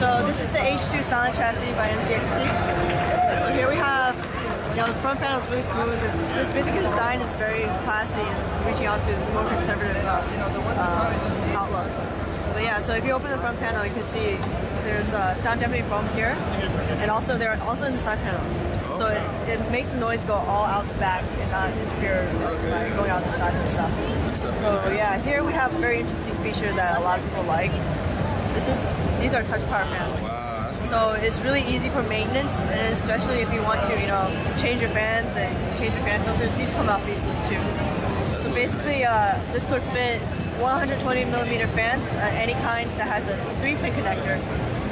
So this is the H2 silent chassis by NZXT. So here we have, the front panel is really smooth. This basic design is very classy. It's reaching out to the more conservative outlook. But yeah, so if you open the front panel, you can see there's sound dampening foam here, and also they're also in the side panels. So it makes the noise go all out the backs and not interfere by going out the sides and stuff. So yeah, here we have a very interesting feature that a lot of people like. These are touch power fans. Wow, that's so nice. it's really easy for maintenance, and especially if you want to, change your fans and change your fan filters. These come out easily too. That's So really basically, nice. this could fit 120 millimeter fans, any kind that has a 3-pin connector.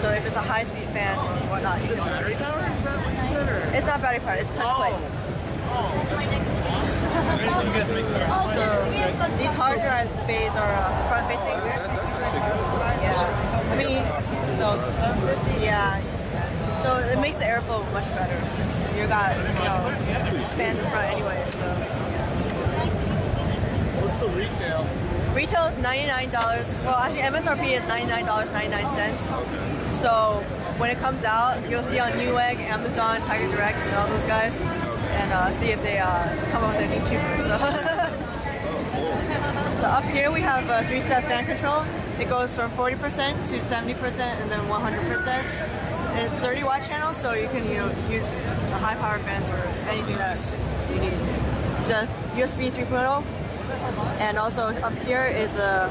So if it's a high-speed fan or whatnot, Is it battery power? Is that what you said? Or? it's not battery powered. It's touch plate. So these hard drive bays are front facing. That's actually good. Yeah. I mean, yeah. So it makes the airflow much better since you got fans in front anyway. So What's the retail? retail is $99. Well, actually MSRP is $99.99. So when it comes out, you'll see on Newegg, Amazon, Tiger Direct, and all those guys, and see if they come up with anything cheaper. So. So up here we have a 3-step fan control. It goes from 40% to 70% and then 100%. And it's 30-watt channel, so you can use the high power fans or anything that you need. It's a USB 3.0, and also up here is a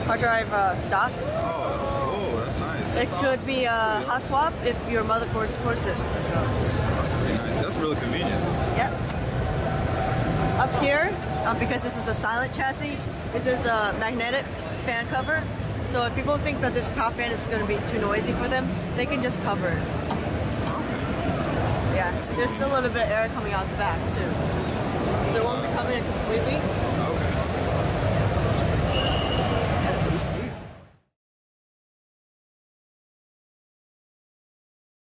hard drive dock. Oh, that's nice. It could be a hot swap if your motherboard supports it. So That's pretty nice. That's really convenient. yep. Up here, because this is a silent chassis, this is a magnetic fan cover. So if people think that this top fan is going to be too noisy for them, they can just cover it. Yeah, there's still a little bit of air coming out the back too. So it won't become a completely